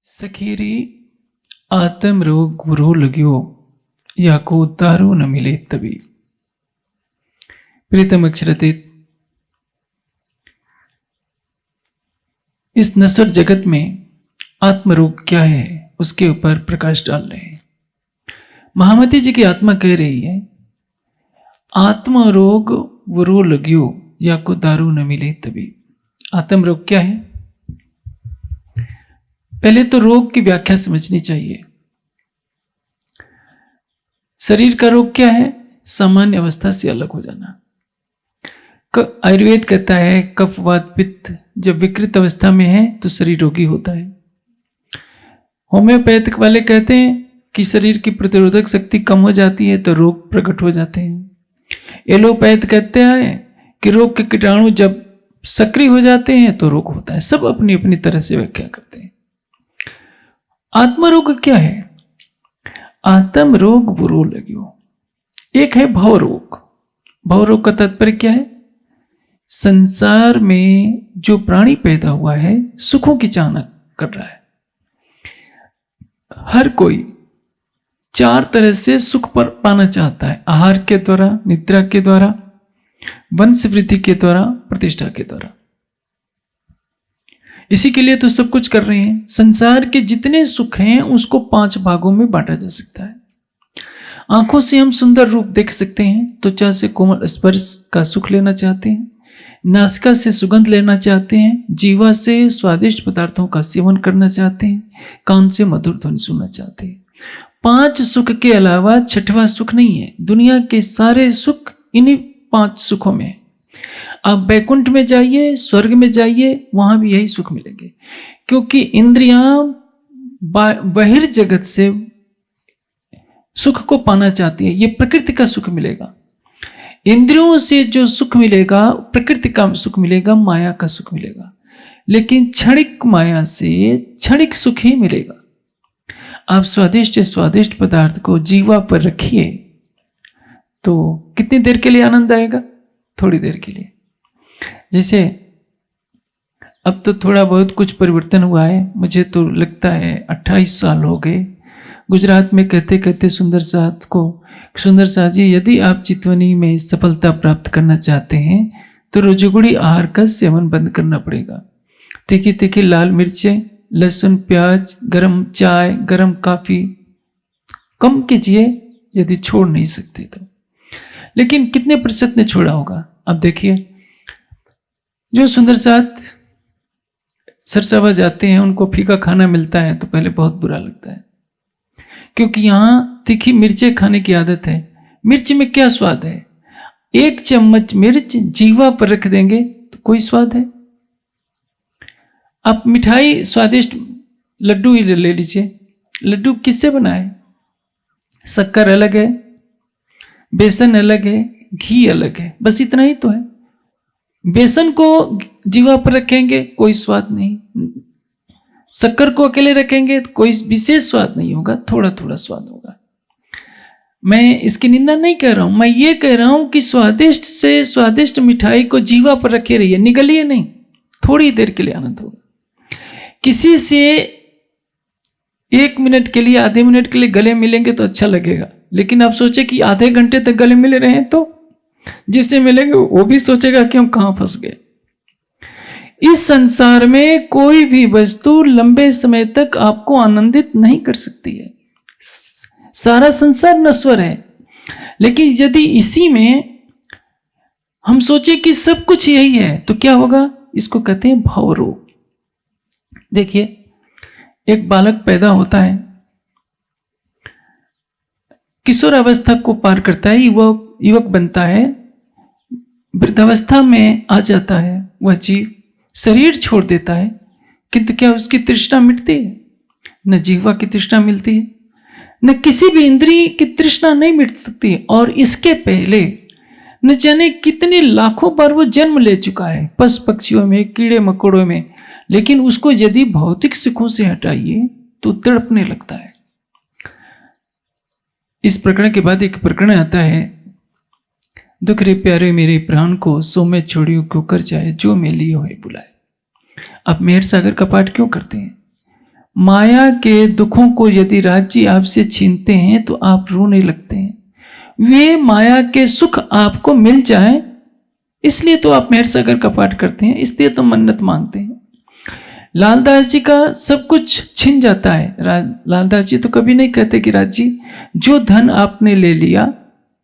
सखीरी आत्म रोग गुरु लग्यो या को दारू न मिले तभी। प्रीतम अक्षरतीत, इस नश्वर जगत में आत्मरोग क्या है उसके ऊपर प्रकाश डाल रहे हैं। महामती जी की आत्मा कह रही है, आत्म रोग गुरु लग्यो या को दारू न मिले तभी। आत्म रोग क्या है? पहले तो रोग की व्याख्या समझनी चाहिए। शरीर का रोग क्या है? सामान्य अवस्था से अलग हो जाना। आयुर्वेद कहता है कफ वात पित्त जब विकृत अवस्था में है तो शरीर रोगी होता है। होम्योपैथिक वाले कहते हैं कि शरीर की प्रतिरोधक शक्ति कम हो जाती है तो रोग प्रकट हो जाते हैं। एलोपैथ कहते हैं कि रोग के कीटाणु जब सक्रिय हो जाते हैं तो रोग होता है। सब अपनी अपनी तरह से व्याख्या करते हैं। आत्मरोग क्या है? आत्म रोग बुरो लग्यो। एक है भव रोग। भव रोग का तात्पर्य क्या है? संसार में जो प्राणी पैदा हुआ है सुखों की चाहना कर रहा है। हर कोई चार तरह से सुख पर पाना चाहता है, आहार के द्वारा, निद्रा के द्वारा, वंश वृद्धि के द्वारा, प्रतिष्ठा के द्वारा। इसी के लिए तो सब कुछ कर रहे हैं। संसार के जितने सुख हैं उसको 5 भागों में बांटा जा सकता है। आंखों से हम सुंदर रूप देख सकते हैं, त्वचा से कोमल स्पर्श का सुख लेना चाहते हैं, नासिका से सुगंध लेना चाहते हैं, जीवा से स्वादिष्ट पदार्थों का सेवन करना चाहते हैं, कान से मधुर ध्वनि सुनना चाहते हैं। 5 सुख के अलावा छठवां सुख नहीं है। दुनिया के सारे सुख इन्हीं 5 सुखों में है। आप बैकुंठ में जाइए, स्वर्ग में जाइए, वहां भी यही सुख मिलेंगे, क्योंकि इंद्रियां बहिर्जगत से सुख को पाना चाहती है। ये प्रकृति का सुख मिलेगा। इंद्रियों से जो सुख मिलेगा प्रकृति का सुख मिलेगा, माया का सुख मिलेगा। लेकिन क्षणिक माया से क्षणिक सुख ही मिलेगा। आप स्वादिष्ट पदार्थ को जीवा पर रखिए तो कितनी देर के लिए आनंद आएगा? थोड़ी देर के लिए। जैसे अब तो थोड़ा बहुत कुछ परिवर्तन हुआ है। मुझे तो लगता है 28 साल हो गए गुजरात में कहते कहते सुंदर साथ जी, यदि आप चितवनी में सफलता प्राप्त करना चाहते हैं तो रजोगुड़ी आहार का सेवन बंद करना पड़ेगा। तीखी तीखी लाल मिर्चें, लहसुन, प्याज, गरम चाय, गरम काफी कम कीजिए यदि छोड़ नहीं सकते तो। लेकिन कितने प्रतिशत ने छोड़ा होगा? अब देखिए, जो सुंदर साथ सरसावा जाते हैं उनको फीका खाना मिलता है तो पहले बहुत बुरा लगता है, क्योंकि यहां तीखी मिर्चें खाने की आदत है। मिर्च में क्या स्वाद है? 1 चम्मच मिर्च जीवा पर रख देंगे तो कोई स्वाद है? आप मिठाई स्वादिष्ट लड्डू ही ले लीजिए। लड्डू किससे बना है? शक्कर अलग है, बेसन अलग है, घी अलग है, बस इतना ही तो है। बेसन को जीवा पर रखेंगे कोई स्वाद नहीं, शक्कर को अकेले रखेंगे तो कोई विशेष स्वाद नहीं होगा, थोड़ा थोड़ा स्वाद होगा। मैं इसकी निंदा नहीं कह रहा हूं, मैं ये कह रहा हूं कि स्वादिष्ट से स्वादिष्ट मिठाई को जीवा पर रखे रहिए, निगलिए नहीं। थोड़ी देर के लिए आनंद होगा। किसी से 1 मिनट के लिए, आधे मिनट के लिए गले मिलेंगे तो अच्छा लगेगा, लेकिन आप सोचे कि आधे घंटे तक गले मिले रहे तो जिससे मिलेंगे वो भी सोचेगा कि हम कहां फंस गए। इस संसार में कोई भी वस्तु लंबे समय तक आपको आनंदित नहीं कर सकती है। सारा संसार नश्वर है। लेकिन यदि इसी में हम सोचे कि सब कुछ यही है तो क्या होगा? इसको कहते हैं भव रोग। देखिए, एक बालक पैदा होता है, किशोर अवस्था को पार करता है, युवक बनता है, वृद्धावस्था में आ जाता है, वह जीव शरीर छोड़ देता है, किंतु क्या उसकी तृष्णा मिटती है? न जीवा की तृष्णा मिलती है, न किसी भी इंद्रिय की तृष्णा नहीं मिट सकती है। और इसके पहले न जाने कितने लाखों बार वो जन्म ले चुका है, पशु पक्षियों में, कीड़े मकोड़ों में, लेकिन उसको यदि भौतिक सुखों से हटाइए तो तड़पने लगता है। इस प्रकरण के बाद एक प्रकरण आता है, दुख रे प्यारे मेरे प्राण को, सो मैं छोड़ियो क्यों कर जाए, जो मैं लिए हुए बुलाए। आप मेहर सागर का पाठ क्यों करते हैं? माया के दुखों को यदि राज्य आपसे छीनते हैं तो आप रोने लगते हैं। वे माया के सुख आपको मिल जाए इसलिए तो आप मेहर सागर का पाठ करते हैं, इसलिए तो मन्नत मांगते हैं। लालदास जी का सब कुछ छिन जाता है। लालदास जी तो कभी नहीं कहते कि राज जी जो धन आपने ले लिया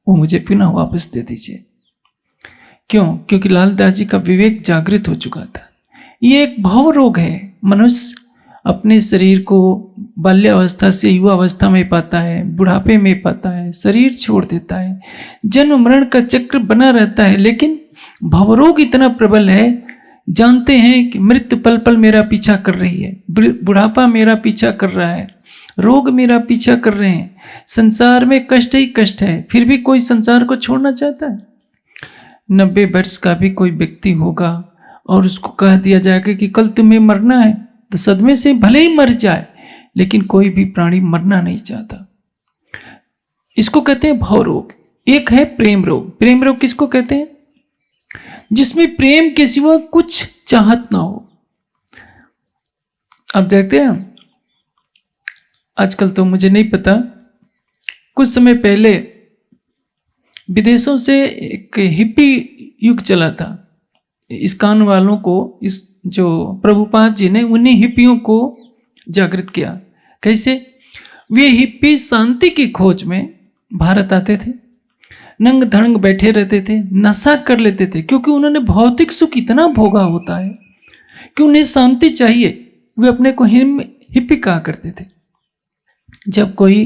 वो मुझे पुनः वापस दे दीजिए। क्यों? क्योंकि लालदास जी का विवेक जागृत हो चुका था। ये एक भाव रोग है। मनुष्य अपने शरीर को बाल्यावस्था से युवावस्था में पाता है, बुढ़ापे में पाता है, शरीर छोड़ देता है, जन्म मरण का चक्र बना रहता है। लेकिन भवरोग इतना प्रबल है, जानते हैं कि मृत्यु पल पल मेरा पीछा कर रही है, बुढ़ापा मेरा पीछा कर रहा है, रोग मेरा पीछा कर रहे हैं, संसार में कष्ट ही कष्ट है, फिर भी कोई संसार को छोड़ना चाहता है। 90 वर्ष का भी कोई व्यक्ति होगा और उसको कह दिया जाएगा कि कल तुम्हें मरना है, तो सदमे से भले ही मर जाए, लेकिन कोई भी प्राणी मरना नहीं चाहता। इसको कहते हैं भव रोग। एक है प्रेम रोग। प्रेम रोग किसको कहते हैं? जिसमें प्रेम के सिवा कुछ चाहत ना हो। अब देखते हैं, आजकल तो मुझे नहीं पता, कुछ समय पहले विदेशों से एक हिप्पी युग चला था। इस्कॉन वालों को, इस जो प्रभुपाद जी ने उन्हीं हिप्पियों को जागृत किया। कैसे? वे हिप्पी शांति की खोज में भारत आते थे, नंग धड़ंग बैठे रहते थे, नशा कर लेते थे, क्योंकि उन्होंने भौतिक सुख इतना भोगा होता है कि उन्हें शांति चाहिए। वे अपने को हिप्पी कहा करते थे। जब कोई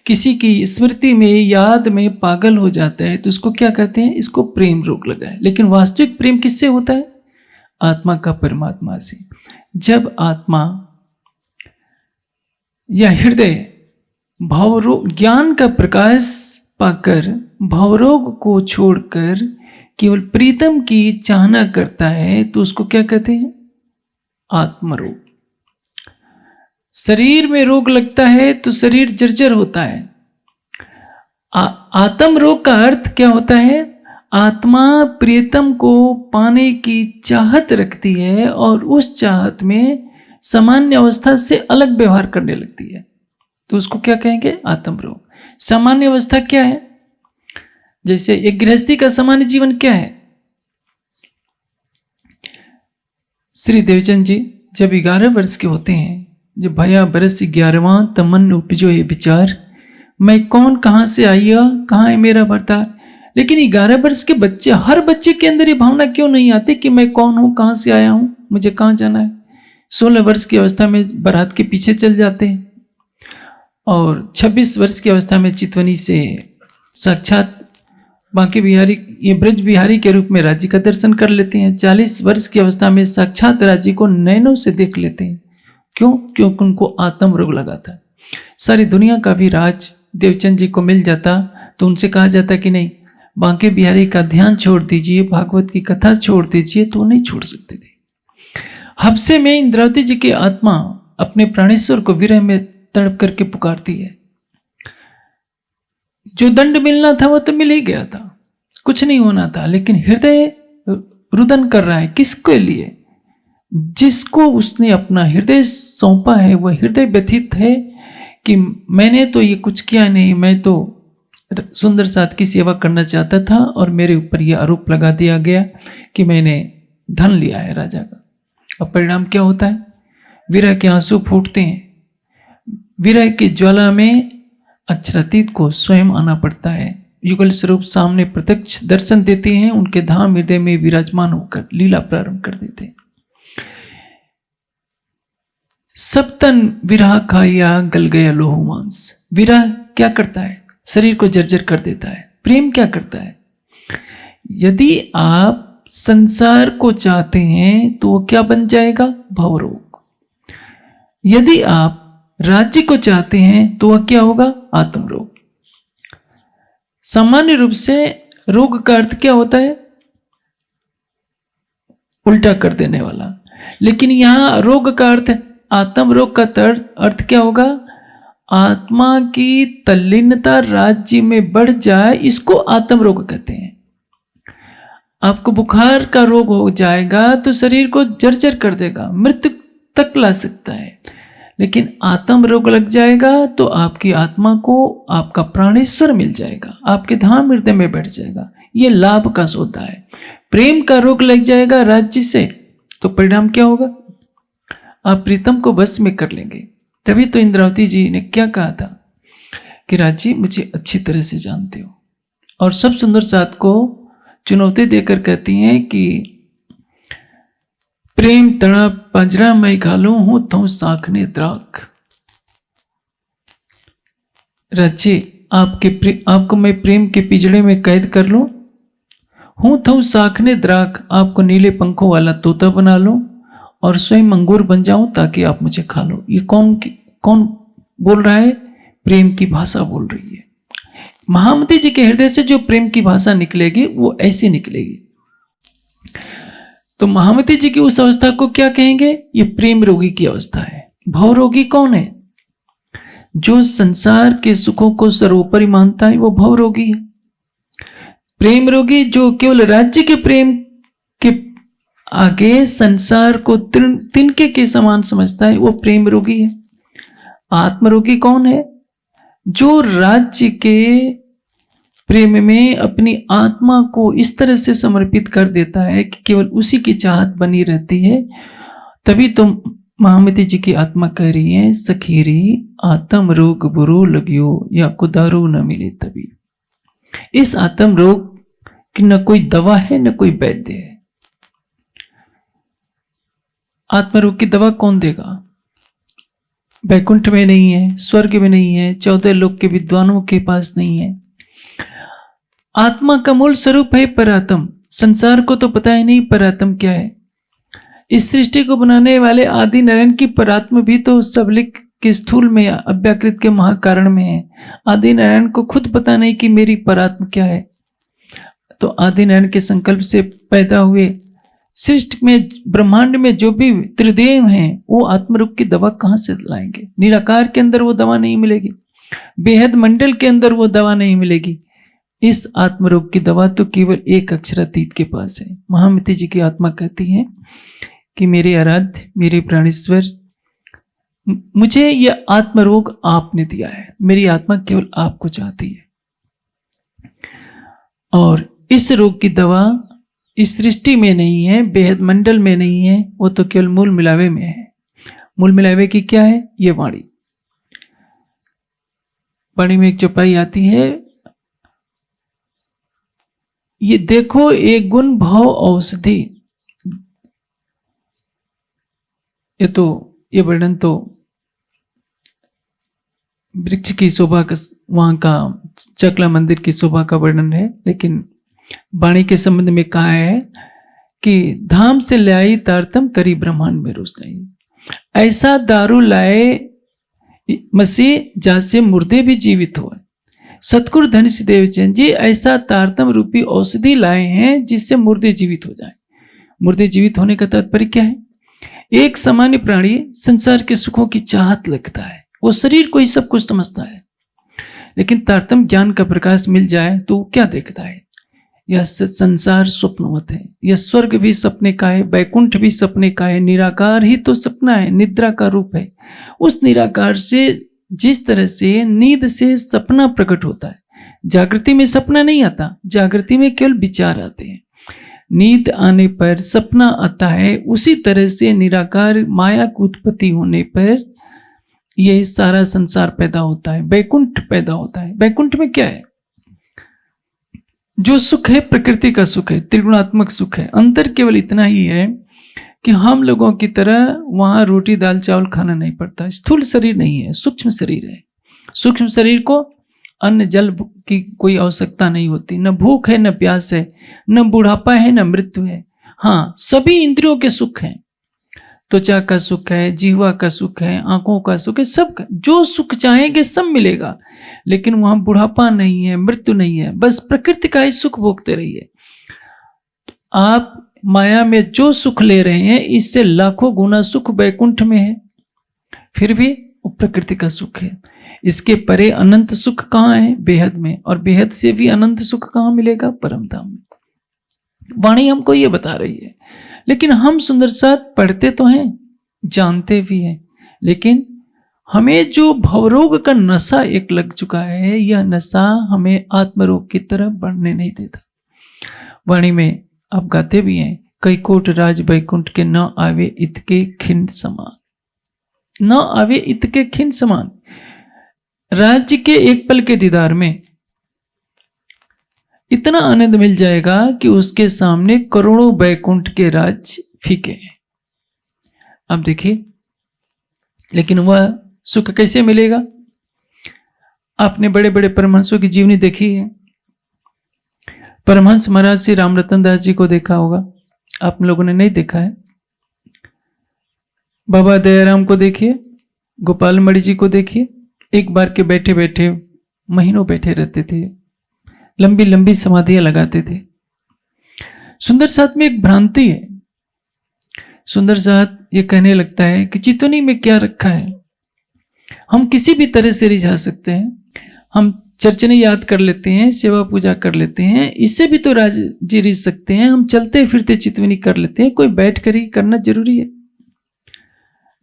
किसी की स्मृति में, याद में पागल हो जाता है तो उसको क्या कहते हैं? इसको प्रेम रोग लगा है। लेकिन वास्तविक प्रेम किससे होता है? आत्मा का परमात्मा से। जब आत्मा या हृदय भावरोग ज्ञान का प्रकाश पाकर भावरोग को छोड़कर केवल प्रीतम की चाहना करता है तो उसको क्या कहते हैं? आत्मरोग। शरीर में रोग लगता है तो शरीर जर्जर होता है। आत्म रोग का अर्थ क्या होता है? आत्मा प्रियतम को पाने की चाहत रखती है और उस चाहत में सामान्य अवस्था से अलग व्यवहार करने लगती है, तो उसको क्या कहेंगे? आत्म रोग। सामान्य अवस्था क्या है? जैसे एक गृहस्थी का सामान्य जीवन क्या है? श्री देवचंद जी जब 11 वर्ष के होते हैं, जब भया बरस 11वां तमन उपजो ये विचार, मैं कौन, कहां से आया, कहां है मेरा भरतार। लेकिन 11 वर्ष के बच्चे, हर बच्चे के अंदर ये भावना क्यों नहीं आती कि मैं कौन हूं, कहां से आया हूं, मुझे कहां जाना है। 16 वर्ष की अवस्था में बारात के पीछे चल जाते हैं और 26 वर्ष की अवस्था में चितवनी से साक्षात बांके बिहारी, ये ब्रज बिहारी के रूप में राज्य का दर्शन कर लेते हैं। 40 वर्ष की अवस्था में साक्षात राज्य को नैनों से देख लेते हैं। क्यों? क्योंकि उनको आत्म रोग लगा था। सारी दुनिया का भी राज देवचंद जी को मिल जाता तो उनसे कहा जाता कि नहीं, बांके बिहारी का ध्यान छोड़ दीजिए, भागवत की कथा छोड़ दीजिए, तो नहीं छोड़ सकते थे। हबसे में इंद्रावती जी की आत्मा अपने प्राणेश्वर को विरह में तड़प करके पुकारती है। जो दंड मिलना था वो तो मिल ही गया था, कुछ नहीं होना था, लेकिन हृदय रुदन कर रहा है। किसके लिए? जिसको उसने अपना हृदय सौंपा है वह हृदय व्यथित है कि मैंने तो ये कुछ किया नहीं, मैं तो सुंदर साथ की सेवा करना चाहता था और मेरे ऊपर यह आरोप लगा दिया गया कि मैंने धन लिया है राजा का। अब परिणाम क्या होता है? विरह के आंसू फूटते हैं। विरह की ज्वाला में अक्षरातीत को स्वयं आना पड़ता है। युगल स्वरूप सामने प्रत्यक्ष दर्शन देते हैं, उनके धाम हृदय में विराजमान होकर लीला प्रारंभ कर देते हैं। सब तन विरह खाया गल गया लोह मांस। विरह क्या करता है? शरीर को जर्जर कर देता है। प्रेम क्या करता है? यदि आप संसार को चाहते हैं तो वो क्या बन जाएगा? भवरोग। यदि आप राज्य को चाहते हैं तो वह क्या होगा? आत्म रोग। सामान्य रूप से रोग का अर्थ क्या होता है? उल्टा कर देने वाला। लेकिन यहां रोग का अर्थ, आत्म रोग का अर्थ क्या होगा? आत्मा की तल्लीनता राज्य में बढ़ जाए, इसको आत्म रोग कहते हैं। आपको बुखार का रोग हो जाएगा तो शरीर को जर्जर कर देगा, मृत्यु तक ला सकता है। लेकिन आत्म रोग लग जाएगा तो आपकी आत्मा को आपका प्राणेश्वर मिल जाएगा, आपके धाम हृदय में बैठ जाएगा। ये लाभ का सौदा है। प्रेम का रोग लग जाएगा राज्य से तो परिणाम क्या होगा? आप प्रीतम को बस में कर लेंगे। तभी तो इंद्रावती जी ने क्या कहा था कि राजी मुझे अच्छी तरह से जानते हो, और सब सुंदर साथ को चुनौती देकर कहती हैं कि प्रेम तड़ा पंजरा मैं घालू हूं तो साखने द्राख। राज्य आपको मैं प्रेम के पिंजड़े में कैद कर लूं, हूं तो साखने द्राख, आपको नीले पंखों वाला तोता बना लूं और स्वयं अंगूर बन जाऊं ताकि आप मुझे खा लो। ये कौन बोल रहा है? प्रेम की भाषा बोल रही है। महामती जी के हृदय से जो प्रेम की भाषा निकलेगी वो ऐसी निकलेगी। तो महामती जी की उस अवस्था को क्या कहेंगे? ये प्रेम रोगी की अवस्था है। भव रोगी कौन है? जो संसार के सुखों को सर्वोपरि मानता है वो भव रोगी है। प्रेम रोगी जो केवल राज्य के प्रेम के आगे संसार को तिनके के समान समझता है वो प्रेम रोगी है। आत्म रोगी कौन है? जो राज्य के प्रेम में अपनी आत्मा को इस तरह से समर्पित कर देता है कि केवल उसी की चाहत बनी रहती है। तभी तो महामती जी की आत्मा कह रही है, सखीरी आत्म रोग बुरो लगियो या कुदारो न मिले तभी। इस आत्म रोग की न कोई दवा है न कोई वैद्य है। आत्म रोग की दवा कौन देगा? वैकुंठ में नहीं है, स्वर्ग में नहीं है, 14 लोक के विद्वानों के पास नहीं है। आत्मा का मूल स्वरूप है परात्म। संसार को तो पता ही नहीं परात्म क्या है। इस सृष्टि को बनाने वाले आदि नारायण की परात्म भी तो सबलिक के स्थूल में अव्याकृत के महाकारण में है। आदि नारायण को खुद पता नहीं कि मेरी परात्म क्या है। तो आदि नारायण के संकल्प से पैदा हुए सृष्टि में ब्रह्मांड में जो भी त्रिदेव हैं वो आत्मरूप की दवा कहां से लाएंगे? निराकार के अंदर वो दवा नहीं मिलेगी, बेहद मंडल के अंदर वो दवा नहीं मिलेगी। इस आत्मरोग की दवा तो केवल एक अक्षरातीत के पास है। महामती जी की आत्मा कहती है कि मेरे आराध्य, मेरे प्राणेश्वर, मुझे यह आत्मरोग आपने दिया है। मेरी आत्मा केवल आपको चाहती है और इस रोग की दवा इस सृष्टि में नहीं है, बेहद मंडल में नहीं है, वो तो केवल मूल मिलावे में है। मूल मिलावे की क्या है? ये वाणी। वाणी में एक चौपाई आती है, ये देखो एक गुण भाव औषधि। ये वर्णन तो वृक्ष की शोभा का, वहां का चकला मंदिर की शोभा का वर्णन है, लेकिन वाणी के संबंध में कहा है कि धाम से लाई तारतम करी ब्रह्मांड में रोशनाई। ऐसा दारू लाए मसीह जैसे मुर्दे भी जीवित हो। सतगुरु धन सिदेव चंद जी ऐसा तारतम रूपी औषधि लाए हैं जिससे मुर्दे जीवित हो जाए। मुर्दे जीवित होने का तात्पर्य क्या है? एक सामान्य प्राणी संसार के सुखों की चाहत लगता है, वो शरीर को ही सब कुछ समझता है, लेकिन तारतम ज्ञान का प्रकाश मिल जाए तो क्या देखता है? यह संसार स्वप्नवत है, यह स्वर्ग भी सपने का है, वैकुंठ भी सपने का है, निराकार ही तो सपना है, निद्रा का रूप है। उस निराकार से जिस तरह से नींद से सपना प्रकट होता है, जागृति में सपना नहीं आता, जागृति में केवल विचार आते हैं। नींद आने पर सपना आता है, उसी तरह से निराकार माया की उत्पत्ति होने पर यह सारा संसार पैदा होता है, वैकुंठ पैदा होता है। वैकुंठ में क्या है? जो सुख है प्रकृति का सुख है, त्रिगुणात्मक सुख है। अंतर केवल इतना ही है कि हम लोगों की तरह वहां रोटी दाल चावल खाना नहीं पड़ता। स्थूल शरीर नहीं है, सूक्ष्म शरीर है। सूक्ष्म शरीर को अन्न जल की कोई आवश्यकता नहीं होती, न भूख है न प्यास है, न बुढ़ापा है न मृत्यु है। हाँ, सभी इंद्रियों के सुख हैं। त्वचा का सुख है, जीवा का सुख है, आंखों का सुख है, सब जो सुख चाहेंगे सब मिलेगा, लेकिन वहां बुढ़ापा नहीं है, मृत्यु नहीं है। बस प्रकृति का ही सुख भोगते रहिए। आप माया में जो सुख ले रहे हैं इससे लाखों गुना सुख वैकुंठ में है, फिर भी वो प्रकृति का सुख है। इसके परे अनंत सुख कहाँ है? बेहद में। और बेहद से भी अनंत सुख कहाँ मिलेगा? परम धाम में। वाणी हमको ये बता रही है, लेकिन हम सुंदर साथ पढ़ते तो हैं, जानते भी हैं, लेकिन हमें जो भवरोग का नशा एक लग चुका है, यह नशा हमें आत्मरोग की तरफ बढ़ने नहीं देता। वाणी में आप गाते भी हैं, कई कोट राज बैकुंठ के न आवे इतके खिन समान, न आवे इतके खिन समान। राज्य के एक पल के दीदार में इतना आनंद मिल जाएगा कि उसके सामने करोड़ों बैकुंठ के राज फीके हैं। अब देखिए, लेकिन वह सुख कैसे मिलेगा? आपने बड़े बड़े परमहंसों की जीवनी देखी है। परमहंस महाराज श्री रामरतन दास जी को देखा होगा, आप लोगों ने नहीं देखा है। बाबा दयाराम को देखिए, गोपाल मणि जी को देखिए, एक बार के बैठे बैठे महीनों बैठे रहते थे, लंबी लंबी समाधियां लगाते थे। सुंदर साथ में एक भ्रांति है। सुंदर साथ ये कहने लगता है कि चितवनी में क्या रखा है, हम किसी भी तरह से रिझा सकते हैं, हम चर्चने याद कर लेते हैं, सेवा पूजा कर लेते हैं, इससे भी तो जी रिझ सकते हैं, हम चलते फिरते चितवनी कर लेते हैं, कोई बैठ कर ही करना जरूरी है?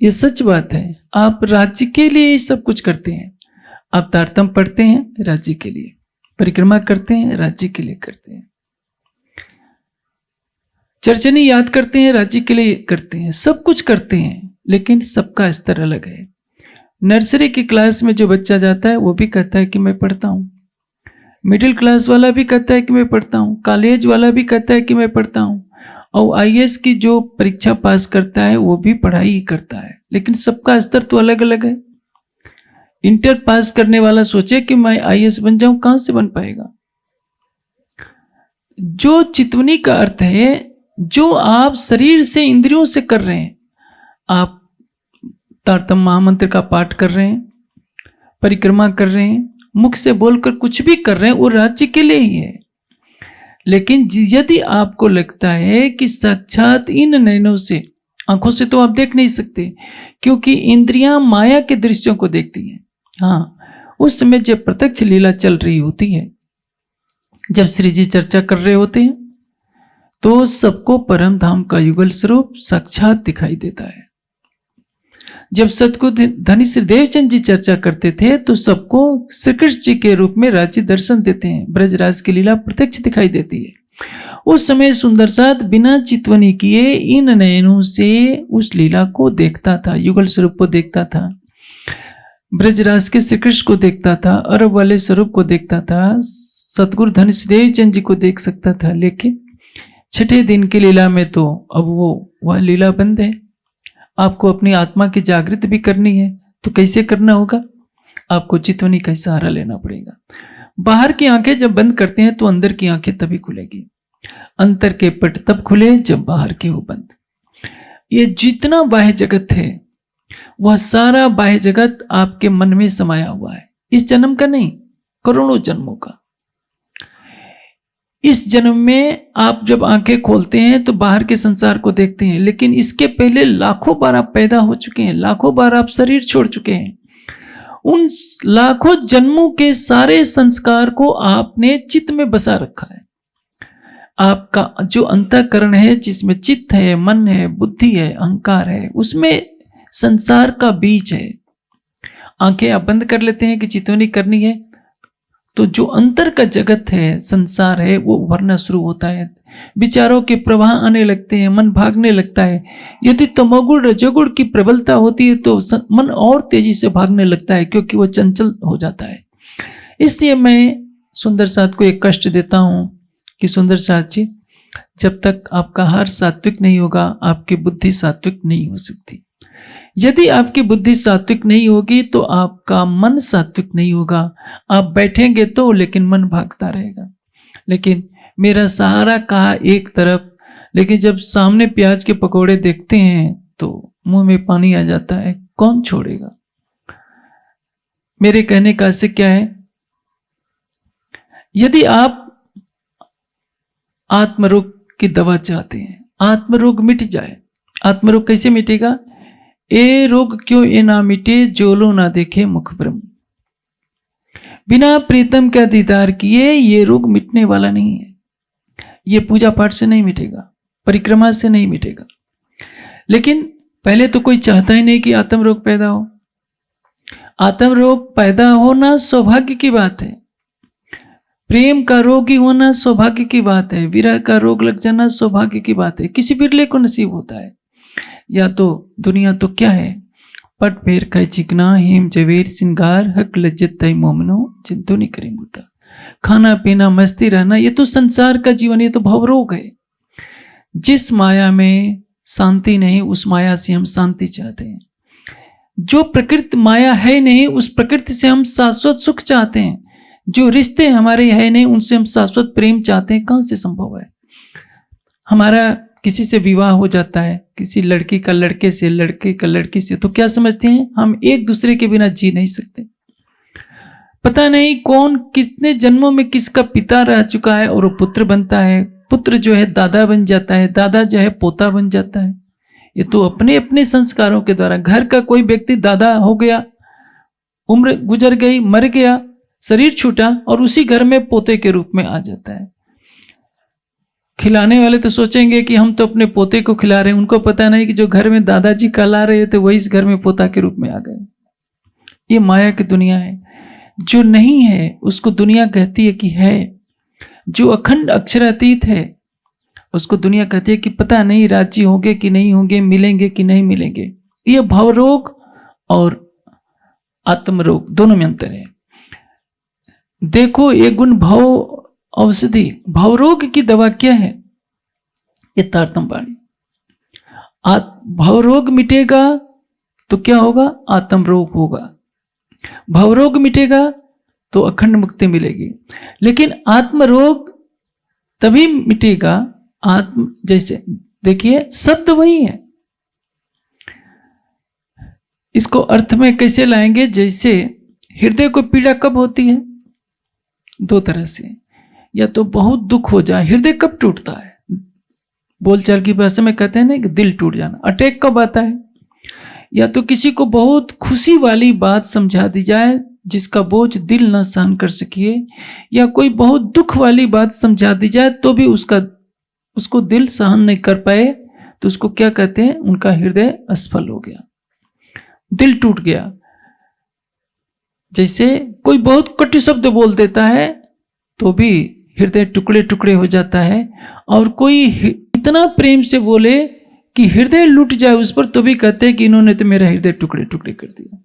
ये सच बात है। आप राज्य के लिए सब कुछ करते हैं, आप तारतम पढ़ते हैं राज्य के लिए, परिक्रमा करते हैं राज्य के लिए करते हैं, चर्चनी याद करते हैं राज्य के लिए करते हैं, सब कुछ करते हैं, लेकिन सबका स्तर अलग है। नर्सरी की क्लास में जो बच्चा जाता है वो भी कहता है कि मैं पढ़ता हूँ, मिडिल क्लास वाला भी कहता है कि मैं पढ़ता हूँ, कॉलेज वाला भी कहता है कि मैं पढ़ता हूँ, और आईएएस की जो परीक्षा पास करता है वो भी पढ़ाई ही करता है, लेकिन सबका स्तर तो अलग अलग है। इंटर पास करने वाला सोचे कि मैं आईएएस बन जाऊं, कहां से बन पाएगा? जो चितवनी का अर्थ है, जो आप शरीर से इंद्रियों से कर रहे हैं, आप तारतम महामंत्र का पाठ कर रहे हैं, परिक्रमा कर रहे हैं, मुख से बोलकर कुछ भी कर रहे हैं, वो राज्य के लिए ही है। लेकिन यदि आपको लगता है कि साक्षात इन नयनों से, आंखों से तो आप देख नहीं सकते, क्योंकि इंद्रियां माया के दृश्यों को देखती हैं। हाँ, उस समय जब प्रत्यक्ष लीला चल रही होती है, जब श्री जी चर्चा कर रहे होते हैं, तो सबको परम धाम का युगल स्वरूप साक्षात दिखाई देता है। जब सतगुरु धनी श्री देवचंद जी चर्चा करते थे, तो सबको श्री कृष्ण जी के रूप में राज्य दर्शन देते हैं, ब्रजराज की लीला प्रत्यक्ष दिखाई देती है। उस समय सुंदर साथ बिना चितवनी किए इन नयनों से उस लीला को देखता था, युगल स्वरूप को देखता था, ब्रजराज के श्री कृष्ण को देखता था, अरब वाले स्वरूप को देखता था, सतगुरु धनी श्री देवचंद जी को देख सकता था। लेकिन छठे दिन की लीला में तो अब वह लीला बंद है। आपको अपनी आत्मा की जागृत भी करनी है, तो कैसे करना होगा? आपको चितवनी का सहारा लेना पड़ेगा। बाहर की आंखें जब बंद करते हैं तो अंदर की आंखें तभी खुलेगी। अंतर के पट तब खुले जब बाहर के हो बंद। ये जितना बाह्य जगत है, वह सारा बाह्य जगत आपके मन में समाया हुआ है, इस जन्म का नहीं, करोड़ों जन्मों का। इस जन्म में आप जब आंखें खोलते हैं तो बाहर के संसार को देखते हैं, लेकिन इसके पहले लाखों बार आप पैदा हो चुके हैं, लाखों बार आप शरीर छोड़ चुके हैं। उन लाखों जन्मों के सारे संस्कार को आपने चित्त में बसा रखा है। आपका जो अंतःकरण है, जिसमें चित्त है, मन है, बुद्धि है, अहंकार है, उसमें संसार का बीज है। आंखें आप बंद कर लेते हैं कि चितवनी करनी है, तो जो अंतर का जगत है, संसार है, वो उभरना शुरू होता है। विचारों के प्रवाह आने लगते हैं, मन भागने लगता है। यदि तमोगुण रजोगुण की प्रबलता होती है तो मन और तेजी से भागने लगता है, क्योंकि वो चंचल हो जाता है। इसलिए मैं सुंदर साथ को एक कष्ट देता हूं कि सुंदर साथ जी, जब तक आपका हार सात्विक नहीं होगा, आपकी बुद्धि सात्विक नहीं हो सकती। यदि आपकी बुद्धि सात्विक नहीं होगी तो आपका मन सात्विक नहीं होगा। आप बैठेंगे तो, लेकिन मन भागता रहेगा। लेकिन मेरा सहारा कहा एक तरफ, लेकिन जब सामने प्याज के पकोड़े देखते हैं तो मुंह में पानी आ जाता है, कौन छोड़ेगा? मेरे कहने का आशय क्या है? यदि आप आत्मरोग की दवा चाहते हैं, आत्मरोग मिट जाए। आत्मरोग कैसे मिटेगा? ए रोग क्यों ए ना मिटे, जो लो ना देखे मुख ब्रह्म। बिना प्रीतम का दीदार किए ये रोग मिटने वाला नहीं है। ये पूजा पाठ से नहीं मिटेगा, परिक्रमा से नहीं मिटेगा। लेकिन पहले तो कोई चाहता ही नहीं कि आत्म रोग पैदा हो। आत्म रोग पैदा होना सौभाग्य की बात है, प्रेम का रोगी होना सौभाग्य की बात है, विरह का रोग लग जाना सौभाग्य की बात है, किसी बिरले को नसीब होता है। या तो दुनिया तो क्या है, पट फेर खाए चिकना हेम जवेर सिंगार हक लज्जत तय मोमनो चिंतो नहीं करें मुद्दा। खाना पीना मस्ती रहना, ये तो संसार का जीवन, ये तो भवरोग है। जिस माया में शांति नहीं उस माया से हम शांति चाहते हैं। जो प्रकृति माया है नहीं उस प्रकृति से हम शाश्वत सुख चाहते हैं। जो रिश्ते हमारे है नहीं उनसे हम शाश्वत प्रेम चाहते हैं। कहां से संभव है? हमारा किसी से विवाह हो जाता है, किसी लड़की का लड़के से, लड़के का लड़की से, तो क्या समझते हैं हम एक दूसरे के बिना जी नहीं सकते। पता नहीं कौन कितने जन्मों में किसका पिता रह चुका है और वो पुत्र बनता है, पुत्र जो है दादा बन जाता है, दादा जो है पोता बन जाता है। ये तो अपने अपने संस्कारों के द्वारा। घर का कोई व्यक्ति दादा हो गया, उम्र गुजर गई, मर गया, शरीर छूटा और उसी घर में पोते के रूप में आ जाता है। खिलाने वाले तो सोचेंगे कि हम तो अपने पोते को खिला रहे हैं, उनको पता नहीं कि जो घर में दादाजी कहला रहे थे वही इस घर में पोता के रूप में आ गए। ये माया की दुनिया है। जो नहीं है उसको दुनिया कहती है कि है। जो अखंड अक्षरातीत है उसको दुनिया कहती है कि पता नहीं राजी होंगे कि नहीं होंगे, मिलेंगे कि नहीं मिलेंगे। ये भवरोग और आत्मरोग दोनों में अंतर है। देखो ये गुण भाव औषधि, भवरोग की दवा क्या है? ये तारतम वाणी। भवरोग मिटेगा तो क्या होगा? आत्म रोग होगा। भवरोग मिटेगा तो अखंड मुक्ति मिलेगी। लेकिन आत्म रोग तभी मिटेगा आत्म, जैसे देखिए शब्द वही है। इसको अर्थ में कैसे लाएंगे? जैसे हृदय को पीड़ा कब होती है? दो तरह से। या तो बहुत दुख हो जाए, हृदय कब टूटता है? बोलचाल की भाषा में कहते हैं ना कि दिल टूट जाना। अटैक कब आता है? या तो किसी को बहुत खुशी वाली बात समझा दी जाए जिसका बोझ दिल न सहन कर सके, या कोई बहुत दुख वाली बात समझा दी जाए तो भी उसको दिल सहन नहीं कर पाए, तो उसको क्या कहते हैं? उनका हृदय असफल हो गया, दिल टूट गया। जैसे कोई बहुत कटु शब्द बोल देता है तो भी हृदय टुकड़े टुकड़े हो जाता है, और कोई इतना प्रेम से बोले कि हृदय लूट जाए उस पर तो भी कहते हैं कि इन्होंने तो मेरा हृदय टुकड़े टुकड़े कर दिया।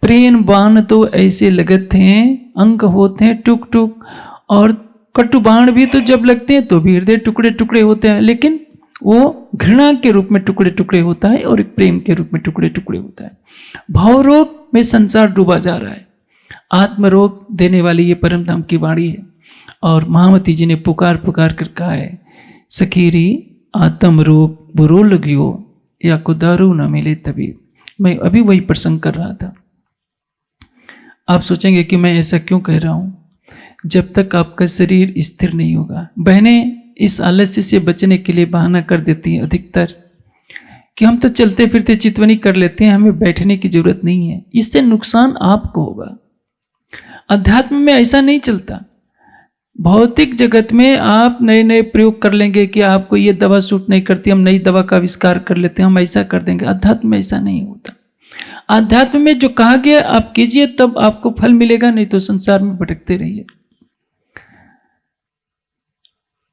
प्रेम बाण तो ऐसे लगते हैं, अंक होते हैं टुक टुक, और कटु बाण भी तो जब लगते हैं तो भी हृदय टुकड़े टुकड़े होते हैं, लेकिन वो घृणा के रूप में टुकड़े टुकड़े होता है और एक प्रेम के रूप में टुकड़े टुकड़े होता है। भावरोग में संसार डूबा जा रहा है। आत्मरोग देने वाली ये परम धाम की वाणी है। और महामती जी ने पुकार पुकार कर कहा है, सखीरी आत्म रोग बुरो लगियो या को दारू न मिले तभी। मैं अभी वही प्रसंग कर रहा था। आप सोचेंगे कि मैं ऐसा क्यों कह रहा हूं? जब तक आपका शरीर स्थिर नहीं होगा। बहनें इस आलस्य से बचने के लिए बहाना कर देती हैं अधिकतर कि हम तो चलते फिरते चितवनी कर लेते हैं, हमें बैठने की जरूरत नहीं है। इससे नुकसान आपको होगा। अध्यात्म में ऐसा नहीं चलता। भौतिक जगत में आप नए नए प्रयोग कर लेंगे कि आपको ये दवा सूट नहीं करती, हम नई दवा का आविष्कार कर लेते हैं, हम ऐसा कर देंगे। अध्यात्म में ऐसा नहीं होता। अध्यात्म में जो कहा गया आप कीजिए, तब आपको फल मिलेगा, नहीं तो संसार में भटकते रहिए।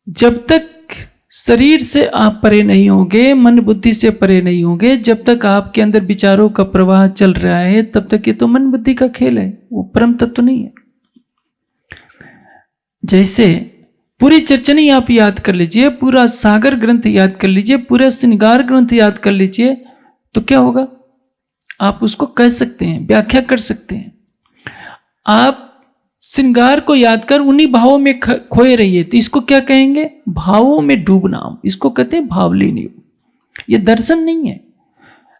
जब तक शरीर से आप परे नहीं होंगे, मन बुद्धि से परे नहीं होंगे, जब तक आपके अंदर विचारों का प्रवाह चल रहा है, तब तक ये तो मन बुद्धि का खेल है, वो परम तत्व नहीं है। जैसे पूरी चर्चनी आप याद कर लीजिए, पूरा सागर ग्रंथ याद कर लीजिए, पूरा श्रृंगार ग्रंथ याद कर लीजिए, तो क्या होगा? आप उसको कह सकते हैं, व्याख्या कर सकते हैं। आप श्रृंगार को याद कर उन्हीं भावों में खोए रहिए, तो इसको क्या कहेंगे? भावों में डूबना। इसको कहते हैं भावलीन योग। ये दर्शन नहीं है।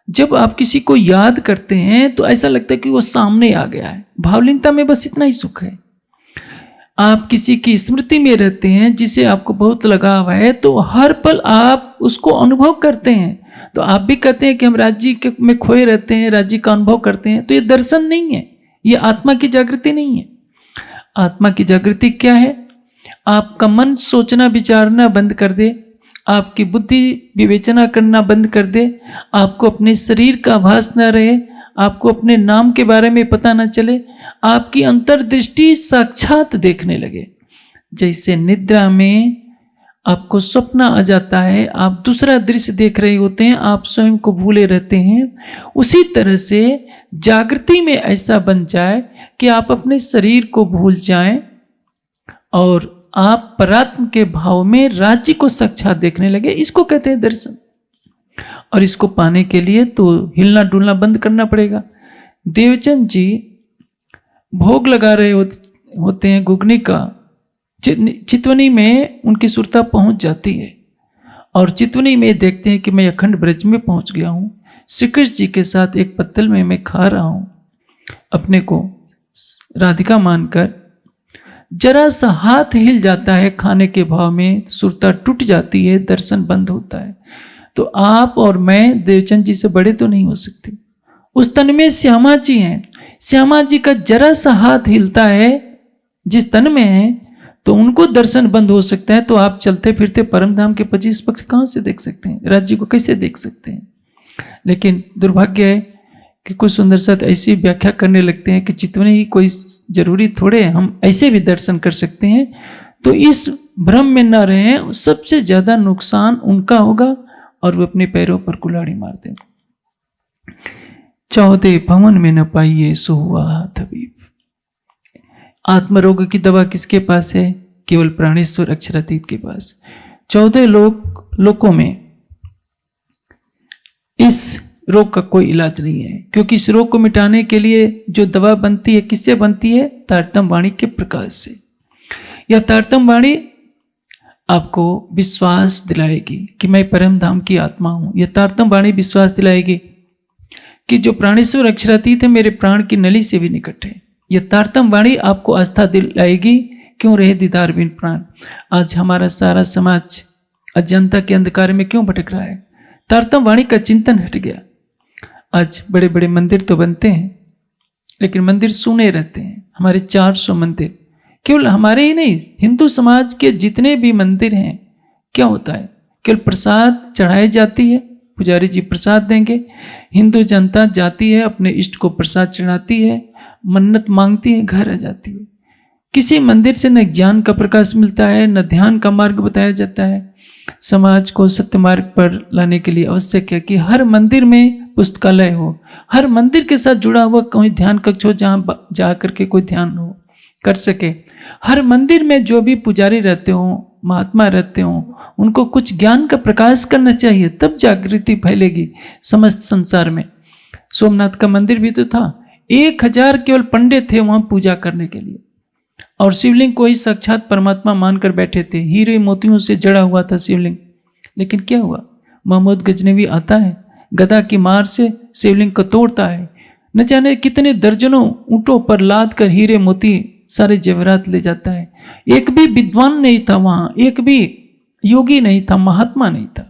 जब आप किसी को याद करते हैं तो ऐसा लगता है कि वो सामने आ गया है। भावलीनता में बस इतना ही सुख है। आप किसी की स्मृति में रहते हैं जिसे आपको बहुत लगाव है, तो हर पल आप उसको अनुभव करते हैं। तो आप भी कहते हैं कि हम राज्य में खोए रहते हैं, राज्य का अनुभव करते हैं। तो ये दर्शन नहीं है, ये आत्मा की जागृति नहीं है। आत्मा की जागृति क्या है? आपका मन सोचना विचारना बंद कर दे, आपकी बुद्धि विवेचना करना बंद कर दे, आपको अपने शरीर का आभास न रहे, आपको अपने नाम के बारे में पता न चले, आपकी अंतर्दृष्टि साक्षात देखने लगे। जैसे निद्रा में आपको स्वप्न आ जाता है, आप दूसरा दृश्य देख रहे होते हैं, आप स्वयं को भूले रहते हैं, उसी तरह से जागृति में ऐसा बन जाए कि आप अपने शरीर को भूल जाएं और आप परात्म के भाव में राज्य को साक्षात देखने लगे। इसको कहते हैं दर्शन। और इसको पाने के लिए तो हिलना डुलना बंद करना पड़ेगा। देवचंद जी भोग लगा रहे होते हैं घुगनी का, चितवनी में उनकी सुरता पहुंच जाती है और चितवनी में देखते हैं कि मैं अखंड ब्रज में पहुंच गया हूं। श्री कृष्ण जी के साथ एक पत्तल में मैं खा रहा हूं, अपने को राधिका मानकर। जरा सा हाथ हिल जाता है खाने के भाव में, सुरता टूट जाती है, दर्शन बंद होता है। तो आप और मैं देवचंद जी से बड़े तो नहीं हो सकते। उस तन में श्यामा जी हैं, श्यामा जी का जरा सा हाथ हिलता है जिस तन में है, तो उनको दर्शन बंद हो सकता है। तो आप चलते फिरते परम धाम के 25 पक्ष कहाँ से देख सकते हैं, राज्य को कैसे देख सकते हैं। लेकिन दुर्भाग्य है कि कुछ सुंदर साथ ऐसी व्याख्या करने लगते हैं कि चितवनी ही कोई जरूरी थोड़े, हम ऐसे भी दर्शन कर सकते हैं। तो इस भ्रम में न रहें, सबसे ज्यादा नुकसान उनका होगा और वे अपने पैरों पर कुल्हाड़ी मारते हैं। 14 भवन में न पाइए सो हुआ तबीब। आत्मरोग की दवा किसके पास है? केवल प्राणेश्वर अक्षरातीत के पास। 14 लोकों में इस रोग का कोई इलाज नहीं है, क्योंकि इस रोग को मिटाने के लिए जो दवा बनती है किससे बनती है? तारतम वाणी के प्रकाश से। यह तारतम वाणी आपको विश्वास दिलाएगी कि मैं परम धाम की आत्मा हूं। यह तारतम वाणी विश्वास दिलाएगी कि जो प्राणेश्वर अक्षरातीत है मेरे प्राण की नली से भी निकट है। यह तारतम वाणी आपको आस्था दिलाएगी, क्यों रहे दीदार बिन प्राण। आज हमारा सारा समाज अज्ञानता के अंधकार में क्यों भटक रहा है? तारतम वाणी का चिंतन हट गया। आज बड़े बड़े मंदिर तो बनते हैं, लेकिन मंदिर सूने रहते हैं। हमारे 400 मंदिर, केवल हमारे ही नहीं, हिंदू समाज के जितने भी मंदिर हैं, क्या होता है? केवल प्रसाद चढ़ाई जाती है, पुजारी जी प्रसाद देंगे, हिंदू जनता जाती है, अपने इष्ट को प्रसाद चढ़ाती है, मन्नत मांगती है, घर आ जाती है। किसी मंदिर से न ज्ञान का प्रकाश मिलता है, न ध्यान का मार्ग बताया जाता है। समाज को सत्य मार्ग पर लाने के लिए आवश्यक है कि हर मंदिर में पुस्तकालय हो, हर मंदिर के साथ जुड़ा हुआ कोई ध्यान कक्ष हो, जहाँ जा करके कोई ध्यान हो कर सके। हर मंदिर में जो भी पुजारी रहते हो, महात्मा रहते हो, उनको कुछ ज्ञान का प्रकाश करना चाहिए, तब जागृति फैलेगी समस्त संसार में। सोमनाथ का मंदिर भी तो था, 1000 केवल पंडित थे वहां पूजा करने के लिए, और शिवलिंग को ही साक्षात परमात्मा मानकर बैठे थे। हीरे मोतियों से जड़ा हुआ था शिवलिंग। लेकिन क्या हुआ? महमूद गजनवी आता है, गदा की मार से शिवलिंग को तोड़ता है, न जाने कितने दर्जनों ऊंटों पर लाद कर हीरे मोती सारे जेवरात ले जाता है। एक भी विद्वान नहीं था वहां, एक भी योगी नहीं था, महात्मा नहीं था।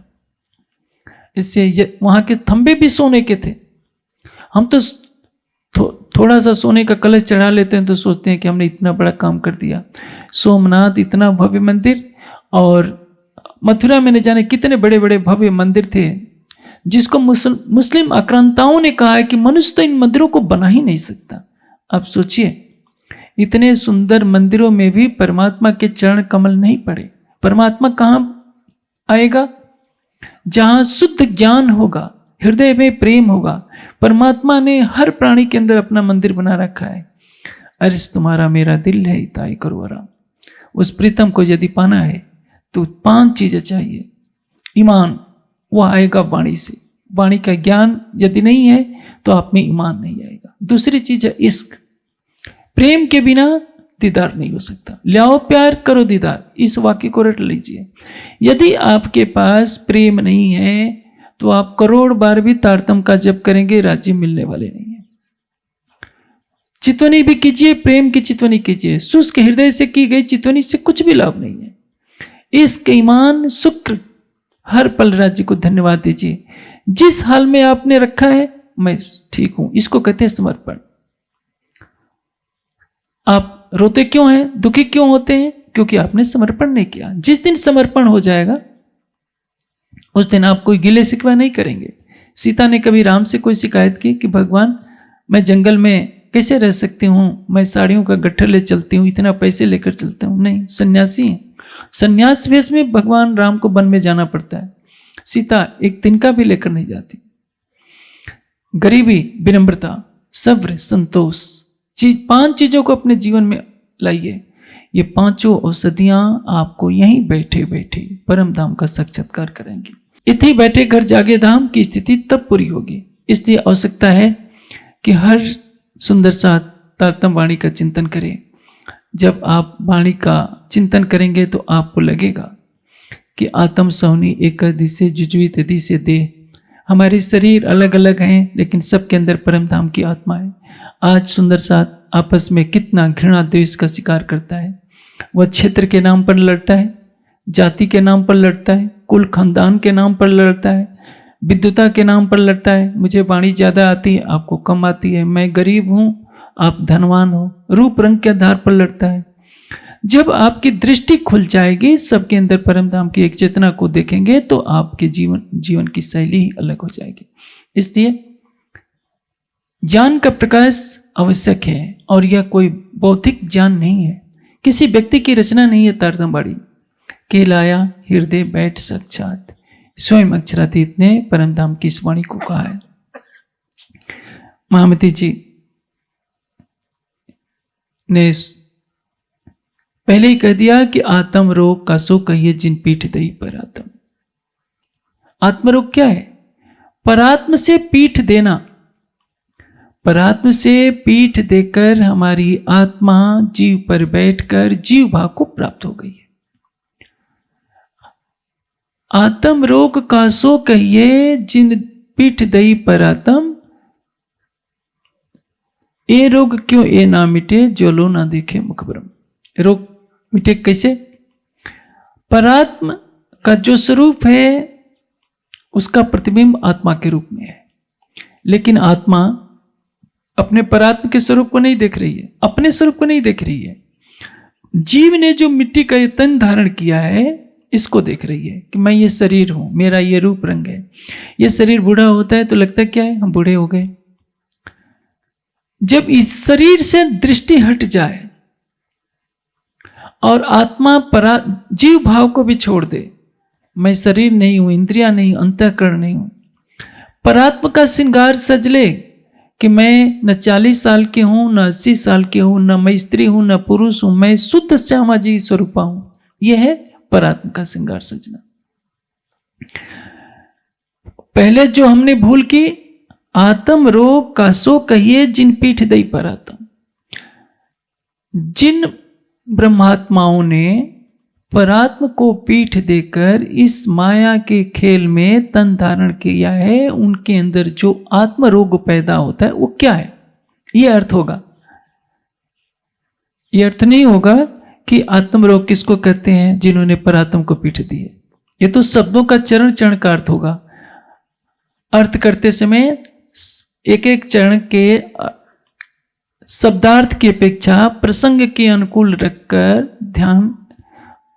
इससे वहां के थंबे भी सोने के थे। हम तो थोड़ा सा सोने का कलश चढ़ा लेते हैं तो सोचते हैं कि हमने इतना बड़ा काम कर दिया। सोमनाथ इतना भव्य मंदिर, और मथुरा में न जाने कितने बड़े बड़े भव्य मंदिर थे, जिसको मुस्लिम आक्रांताओं ने कहा है कि मनुष्य तो इन मंदिरों को बना ही नहीं सकता। अब सोचिए, इतने सुंदर मंदिरों में भी परमात्मा के चरण कमल नहीं पड़े। परमात्मा कहाँ आएगा? जहां शुद्ध ज्ञान होगा, हृदय में प्रेम होगा। परमात्मा ने हर प्राणी के अंदर अपना मंदिर बना रखा है। अरिस तुम्हारा मेरा दिल है इताई करो आराम। उस प्रीतम को यदि पाना है तो 5 चीजें चाहिए। ईमान, वह आएगा वाणी से। वाणी का ज्ञान यदि नहीं है तो आप में ईमान नहीं आएगा। दूसरी चीज है इश्क। प्रेम के बिना दीदार नहीं हो सकता। लाओ प्यार करो दीदार, इस वाक्य को रट लीजिए। यदि आपके पास प्रेम नहीं है तो आप करोड़ बार भी तारतम का जप करेंगे, राज्य मिलने वाले नहीं है। चितवनी भी कीजिए, प्रेम की चितवनी कीजिए, शुष्क हृदय से की गई चितवनी से कुछ भी लाभ नहीं है। इश्क, ईमान, शुक्र, हर पल राज्य को धन्यवाद दीजिए। जिस हाल में आपने रखा है मैं ठीक हूं, इसको कहते हैं समर्पण। आप रोते क्यों हैं, दुखी क्यों होते हैं? क्योंकि आपने समर्पण नहीं किया। जिस दिन समर्पण हो जाएगा उस दिन आप कोई गिले शिकवा नहीं करेंगे। सीता ने कभी राम से कोई शिकायत की कि भगवान मैं जंगल में कैसे रह सकती हूँ, मैं साड़ियों का गट्ठर ले चलती हूँ, इतना पैसे लेकर चलता हूँ। नहीं, सन्यासी हैं। सन्यास वेश में भगवान राम को वन में जाना पड़ता है। सीता एक तिनका भी लेकर नहीं जाती। गरीबी, विनम्रता, सब्र, संतोष, 5 चीजों को अपने जीवन में लाइए। ये 5 औषधियां आपको यहीं बैठे बैठे परम धाम का साक्षात्कार करेंगी। इतने बैठे घर जागे धाम की स्थिति तब पूरी होगी। इसलिए आवश्यकता है कि हर सुंदर सा तारतम वाणी का चिंतन करें। जब आप वाणी का चिंतन करेंगे तो आपको लगेगा कि आत्म सौनी एक दिशे जुजवित दिशे देह। हमारे शरीर अलग अलग हैं, लेकिन सबके अंदर परम धाम की आत्मा है। आज सुंदर साथ आपस में कितना घृणा द्वेष का शिकार करता है। वह क्षेत्र के नाम पर लड़ता है, जाति के नाम पर लड़ता है, कुल खानदान के नाम पर लड़ता है, विद्वता के नाम पर लड़ता है। मुझे वाणी ज़्यादा आती है, आपको कम आती है, मैं गरीब हूँ, आप धनवान हो, रूप रंग के आधार पर लड़ता है। जब आपकी दृष्टि खुल जाएगी, सबके अंदर परम धाम की एक चेतना को देखेंगे, तो आपके जीवन की शैली ही अलग हो जाएगी। इसलिए ज्ञान का प्रकाश आवश्यक है, और यह कोई भौतिक ज्ञान नहीं है, किसी व्यक्ति की रचना नहीं है। तारतम वाणी कहलाया हृदय बैठ साक्षात, स्वयं अक्षरातीत ने परम धाम की इस वाणी को कहा है। महामती जी ने पहले ही कह दिया कि आत्म रोग का सो कहिए जिन पीठ दई पर आत्म। आत्मरोग क्या है? परात्म से पीठ देना। परात्म से पीठ देकर हमारी आत्मा जीव पर बैठकर जीव भाव को प्राप्त हो गई है। आत्म रोग का सो कहिए जिन पीठ दई पर आत्म। ए रोग क्यों ए ना मिटे, जो लो ना देखे मुखबरम। रोग मिटे कैसे? परात्म का जो स्वरूप है उसका प्रतिबिंब आत्मा के रूप में है, लेकिन आत्मा अपने परात्म के स्वरूप को नहीं देख रही है, अपने स्वरूप को नहीं देख रही है। जीव ने जो मिट्टी का ये तन धारण किया है, इसको देख रही है कि मैं ये शरीर हूं, मेरा ये रूप रंग है। ये शरीर बूढ़ा होता है तो लगता है क्या है, हम बूढ़े हो गए। जब इस शरीर से दृष्टि हट जाए और आत्मा जीव भाव को भी छोड़ दे, मैं शरीर नहीं हूं, इंद्रियां नहीं, अंतःकरण नहीं हूं, परात्म का श्रृंगार सज ले कि मैं न 40 साल के हूं, न 80 साल के हूं, न मैं स्त्री हूं, न पुरुष हूं, मैं शुद्ध श्यामा जी स्वरूपा हूं। यह है परात्म का श्रृंगार सजना। पहले जो हमने भूल की, आत्म रोग का सो कहिए जिन पीठ दई पर आत्म। जिन ब्रह्मात्माओं ने परात्म को पीठ देकर इस माया के खेल में तन धारण किया है, उनके अंदर जो आत्म रोग पैदा होता है वो क्या है? ये अर्थ होगा। ये अर्थ नहीं होगा कि आत्म रोग किसको कहते हैं, जिन्होंने परात्म को पीठ दी है। ये तो शब्दों का चरण चरण का अर्थ होगा। अर्थ करते समय एक एक चरण के शब्दार्थ की अपेक्षा प्रसंग के अनुकूल रखकर ध्यान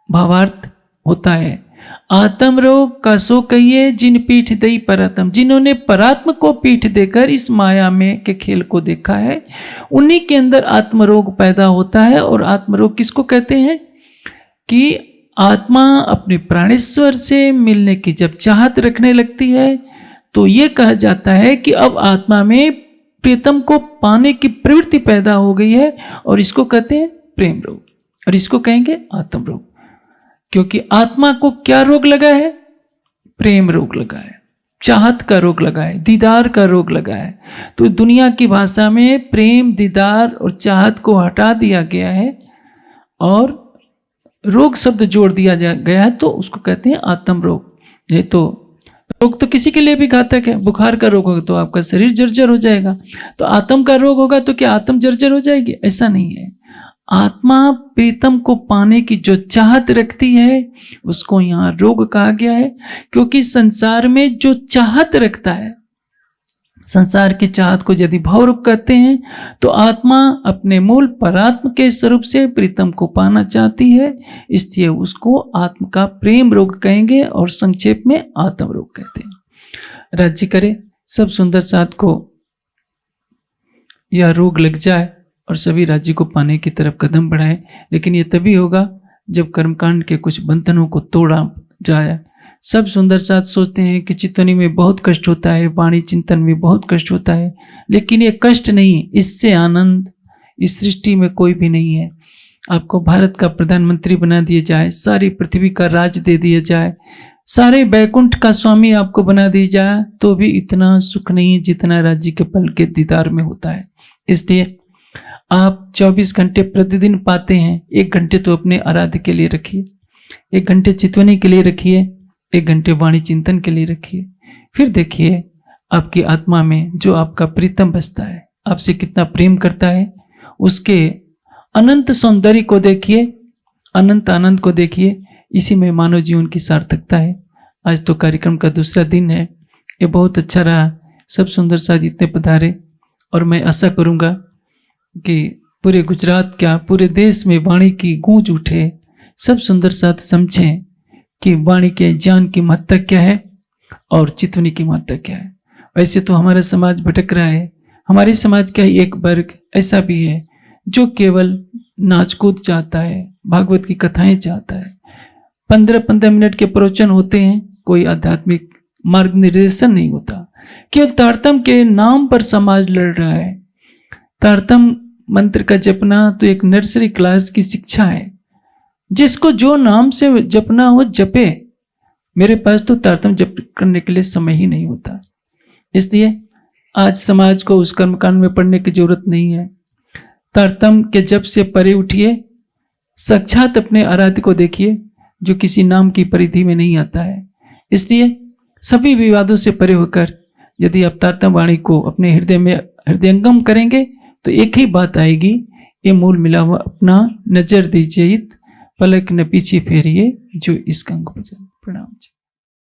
भावार्थ होता है। आत्म रोग का सो कहिए जिन पीठ दई परात्म। जिन्होंने परात्म को पीठ देकर इस माया में के खेल को देखा है, उन्हीं के अंदर आत्म रोग पैदा होता है। और आत्म रोग किसको कहते हैं? कि आत्मा अपने प्राणेश्वर से मिलने की जब चाहत रखने लगती है, तो ये कहा जाता है कि अब आत्मा में प्रीतम को पाने की प्रवृत्ति पैदा हो गई है, और इसको कहते हैं प्रेम रोग, और इसको कहेंगे आत्म रोग। क्योंकि आत्मा को क्या रोग लगा है? प्रेम रोग लगा है, चाहत का रोग लगा है, दीदार का रोग लगा है। तो दुनिया की भाषा में प्रेम, दीदार और चाहत को हटा दिया गया है और रोग शब्द जोड़ दिया गया है, तो उसको कहते हैं आत्म रोग। नहीं तो रोग तो किसी के लिए भी घातक है। बुखार का रोग होगा तो आपका शरीर जर्जर हो जाएगा, तो आत्म का रोग होगा तो क्या आत्म जर्जर हो जाएगी? ऐसा नहीं है। आत्मा प्रीतम को पाने की जो चाहत रखती है उसको यहाँ रोग कहा गया है। क्योंकि संसार में जो चाहत रखता है, संसार की चाहत को यदि भवरोग कहते हैं, तो आत्मा अपने मूल परात्म के स्वरूप से प्रीतम को पाना चाहती है, इसलिए उसको आत्म का प्रेम रोग कहेंगे और संक्षेप में आत्म रोग कहते हैं। राज्य करे सब सुंदर साथ को या रोग लग जाए और सभी राज्य को पाने की तरफ कदम बढ़ाए, लेकिन ये तभी होगा जब कर्मकांड के कुछ बंधनों को तोड़ा जाए। सब सुंदर साथ सोचते हैं कि चितवनी में बहुत कष्ट होता है, वाणी चिंतन में बहुत कष्ट होता है, लेकिन ये कष्ट नहीं, इससे आनंद इस सृष्टि में कोई भी नहीं है। आपको भारत का प्रधानमंत्री बना दिया जाए, सारी पृथ्वी का राज दे दिया जाए, सारे बैकुंठ का स्वामी आपको बना दिया जाए, तो भी इतना सुख नहीं जितना राज्य के पल के दीदार में होता है। इसलिए आप 24 घंटे प्रतिदिन पाते हैं, 1 घंटे तो अपने आराध्य के लिए रखिए, 1 घंटे चितवनी के लिए रखिए, 1 घंटे वाणी चिंतन के लिए रखिए। फिर देखिए आपकी आत्मा में जो आपका प्रीतम बसता है, आपसे कितना प्रेम करता है, उसके अनंत सौंदर्य को देखिए, अनंत आनंद को देखिए। इसी में मानव जीवन की सार्थकता है। आज तो कार्यक्रम का दूसरा दिन है, ये बहुत अच्छा रहा। सब सुंदर साथ जितने पधारे, और मैं आशा करूँगा कि पूरे गुजरात क्या पूरे देश में वाणी की गूंज उठे, सब सुंदर साथ समझें कि वाणी के ज्ञान की महत्ता क्या है और चितवनी की महत्ता क्या है। वैसे तो हमारा समाज भटक रहा है, हमारे समाज का एक वर्ग ऐसा भी है जो केवल नाच कूद चाहता है, भागवत की कथाएं चाहता है, 15-15 मिनट के प्रवचन होते हैं, कोई आध्यात्मिक मार्ग निर्देशन नहीं होता। केवल तारतम के नाम पर समाज लड़ रहा है। तारतम मंत्र का जपना तो एक नर्सरी क्लास की शिक्षा है, जिसको जो नाम से जपना हो जपे। मेरे पास तो तारतम जप करने के लिए समय ही नहीं होता, इसलिए आज समाज को उस कर्मकांड में पढ़ने की जरूरत नहीं है। तारतम के जप से परे उठिए, साक्षात अपने आराध्य को देखिए जो किसी नाम की परिधि में नहीं आता है। इसलिए सभी विवादों से परे होकर यदि आप तारतम वाणी को अपने हृदय में हृदयंगम करेंगे तो एक ही बात आएगी, ये मूल मिला हुआ अपना नजर दीजिए, पलक न पीछे फेरिए जो इसका अंग भजन। प्रणाम जी।